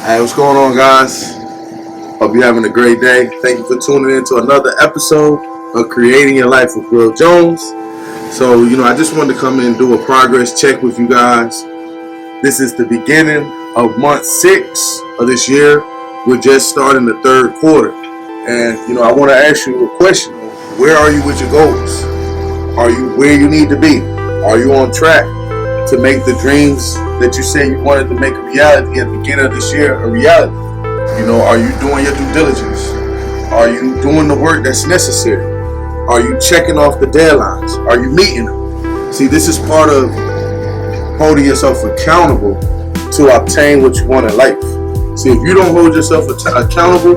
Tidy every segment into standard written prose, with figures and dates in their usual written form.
Hey, what's going on, guys? Hope you're having a great day. Thank you for tuning in to another episode of Creating Your Life with Will Jones. So, I just wanted to come in and do a progress check with you guys. This is the beginning of month 6 of this year. We're just starting the third quarter. And, I want to ask you a question. Where are you with your goals? Are you where you need to be? Are you on track to make the dreams that you said you wanted to make a reality at the beginning of this year a reality? Are you doing your due diligence? Are you doing the work that's necessary? Are you checking off the deadlines? Are you meeting them? See, this is part of holding yourself accountable to obtain what you want in life. See, if you don't hold yourself accountable,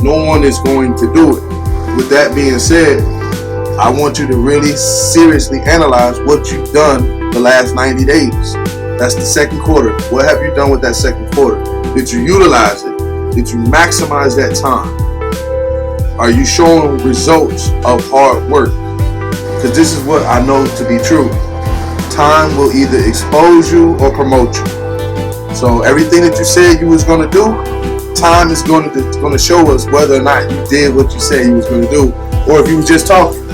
no one is going to do it. With that being said, I want you to really seriously analyze what you've done the last 90 days. That's the second quarter. What have you done with that second quarter? Did you utilize it? Did you maximize that time? Are you showing results of hard work? Because this is what I know to be true. Time will either expose you or promote you. So everything that you said you was going to do, time is going to show us whether or not you did what you said you was going to do, or if you were just talking.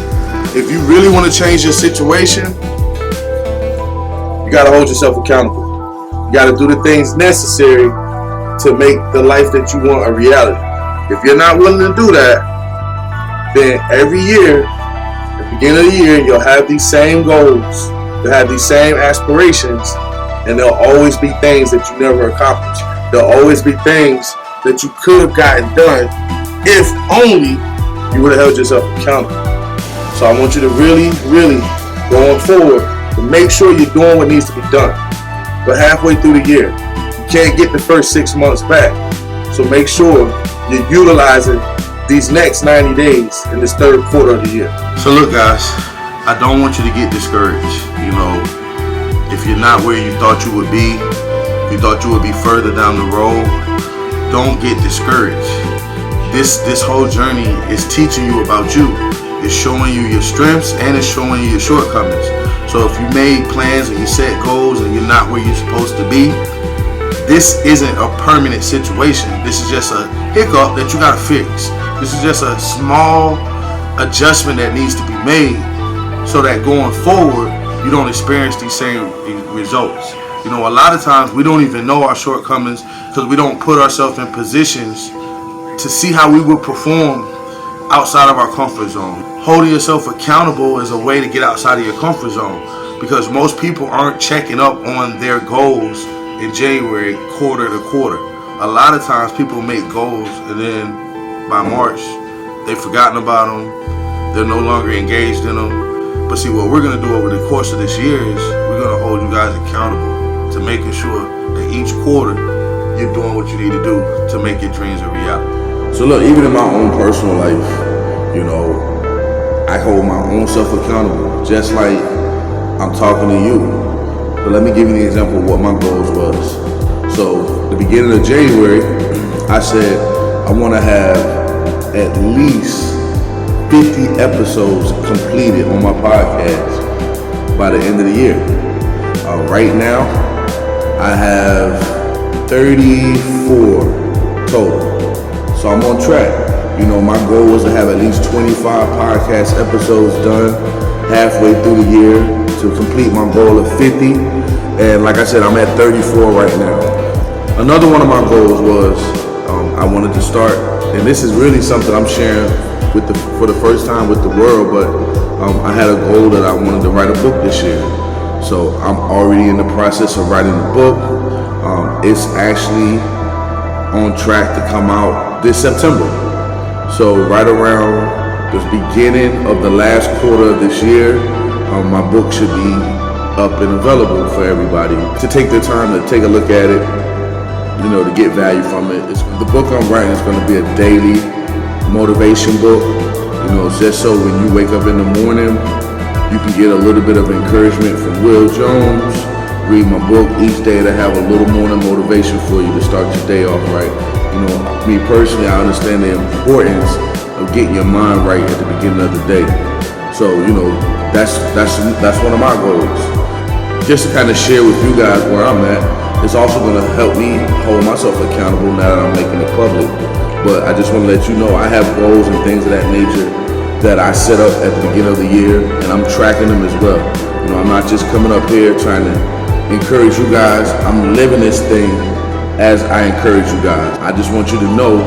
If you really want to change your situation, you got to hold yourself accountable. You got to do the things necessary to make the life that you want a reality. If you're not willing to do that, then every year, at the beginning of the year, you'll have these same goals, you'll have these same aspirations, and there'll always be things that you never accomplished. There'll always be things that you could have gotten done if only you would have held yourself accountable. So I want you to really, going forward, to make sure you're doing what needs to be done. But halfway through the year, you can't get the first 6 months back. So make sure you're utilizing these next 90 days in this third quarter of the year. So look, guys, I don't want you to get discouraged. If you're not where you thought you would be, if you thought you would be further down the road, don't get discouraged. This whole journey is teaching you about you. It's showing you your strengths and it's showing you your shortcomings. So if you made plans and you set goals and you're not where you're supposed to be, this isn't a permanent situation. This is just a hiccup that you gotta fix. This is just a small adjustment that needs to be made so that going forward, you don't experience these same results. A lot of times we don't even know our shortcomings because we don't put ourselves in positions to see how we would perform outside of our comfort zone. Holding yourself accountable is a way to get outside of your comfort zone because most people aren't checking up on their goals in January quarter to quarter. A lot of times people make goals and then by March they've forgotten about them. They're no longer engaged in them. But see, what we're going to do over the course of this year is we're going to hold you guys accountable to making sure that each quarter you're doing what you need to do to make your dreams a reality. So look, even in my own personal life, I hold my own self accountable, just like I'm talking to you. But let me give you the example of what my goals was. So the beginning of January, I said I want to have at least 50 episodes completed on my podcast by the end of the year. Right now, I have 34 total. So I'm on track. My goal was to have at least 25 podcast episodes done halfway through the year to complete my goal of 50. And like I said, I'm at 34 right now. Another one of my goals was I wanted to start, and this is really something I'm sharing for the first time with the world, but I had a goal that I wanted to write a book this year. So I'm already in the process of writing the book. It's actually on track to come out this September. So right around the beginning of the last quarter of this year, my book should be up and available for everybody to take the time to take a look at it, to get value from it. The book I'm writing is going to be a daily motivation book, just so when you wake up in the morning, you can get a little bit of encouragement from Will Jones. Read my book each day to have a little morning motivation for you to start your day off right. Me personally, I understand the importance of getting your mind right at the beginning of the day. So, that's one of my goals. Just to kind of share with you guys where I'm at. It's also going to help me hold myself accountable now that I'm making it public. But I just want to let you know I have goals and things of that nature that I set up at the beginning of the year, and I'm tracking them as well. You know, I'm not just coming up here trying to encourage you guys. I'm living this thing as I encourage you guys. I just want you to know,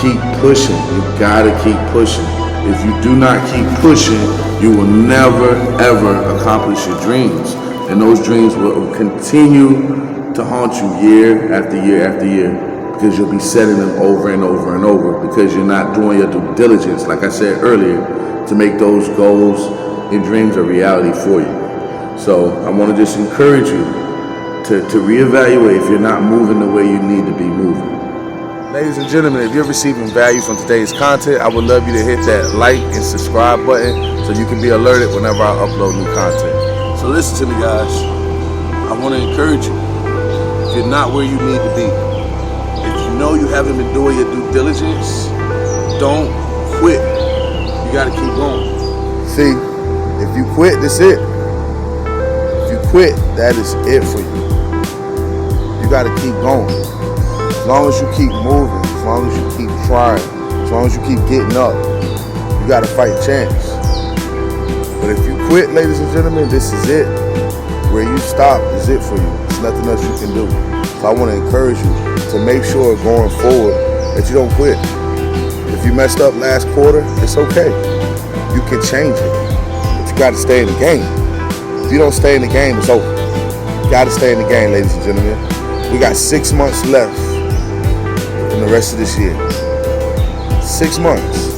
keep pushing. You gotta keep pushing. If you do not keep pushing, you will never ever accomplish your dreams. And those dreams will continue to haunt you year after year after year, because you'll be setting them over and over and over because you're not doing your due diligence, like I said earlier, to make those goals and dreams a reality for you. So I want to just encourage you to reevaluate if you're not moving the way you need to be moving. Ladies and gentlemen, if you're receiving value from today's content, I would love you to hit that like and subscribe button so you can be alerted whenever I upload new content. So listen to me, guys. I want to encourage you. If you're not where you need to be, if you know you haven't been doing your due diligence, don't quit. You got to keep going. See, if you quit, that's it. If you quit, that is it for you. You got to keep going. As long as you keep moving, as long as you keep trying, as long as you keep getting up, you got to fight chance. But if you quit, ladies and gentlemen, this is it. Where you stop is it for you. There's nothing else you can do. So I want to encourage you to make sure going forward that you don't quit. If you messed up last quarter, it's okay. You can change it. But you got to stay in the game. If you don't stay in the game, it's over. You got to stay in the game, ladies and gentlemen. We got 6 months left in the rest of this year. 6 months.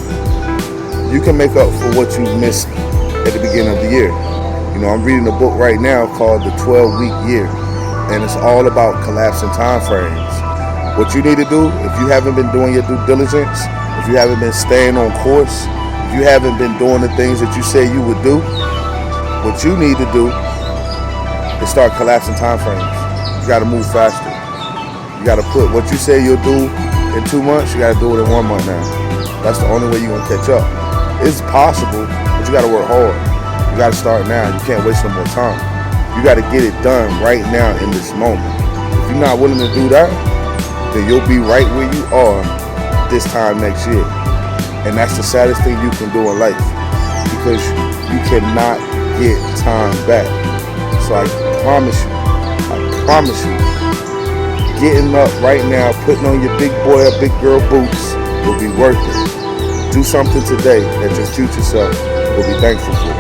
You can make up for what you missed at the beginning of the year. You know, I'm reading a book right now called The 12-Week Year, and it's all about collapsing time frames. What you need to do, if you haven't been doing your due diligence, if you haven't been staying on course, if you haven't been doing the things that you say you would do, what you need to do is start collapsing time frames. You got to move faster. You got to put what you say you'll do in 2 months, you got to do it in 1 month now. That's the only way you're going to catch up. It's possible, but you got to work hard. You got to start now. You can't waste no more time. You got to get it done right now in this moment. If you're not willing to do that, then you'll be right where you are this time next year. And that's the saddest thing you can do in life, because you cannot get time back. So I promise you, getting up right now, putting on your big boy or big girl boots will be worth it. Do something today that your future self will be thankful for.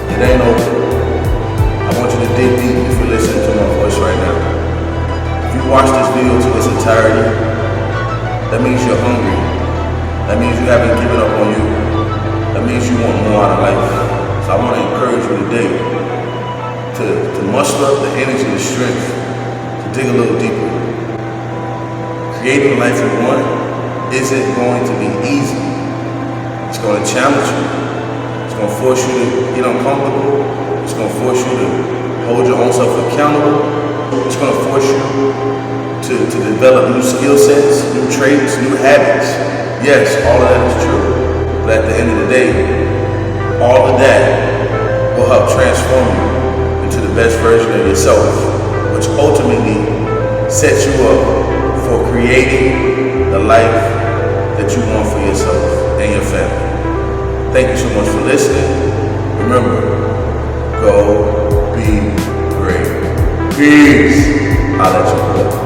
It ain't over. I want you to dig deep if you're listening to my voice right now. If you watch this video to its entirety, that means you're hungry. That means you haven't given up on you. That means you want more out of life. So I want to encourage you today to muster up the energy and strength to dig a little deeper. Creating the life you want isn't going to be easy. It's going to challenge you. It's going to force you to get uncomfortable. It's going to force you to hold your own self accountable. It's going to force you to develop new skill sets, new traits, new habits. Yes, all of that is true. But at the end of the day, all of that will help transform you into the best version of yourself, which ultimately sets you up for creating the life that you want for yourself and your family. Thank you so much for listening. Remember, go be great. Peace. I'll let you go.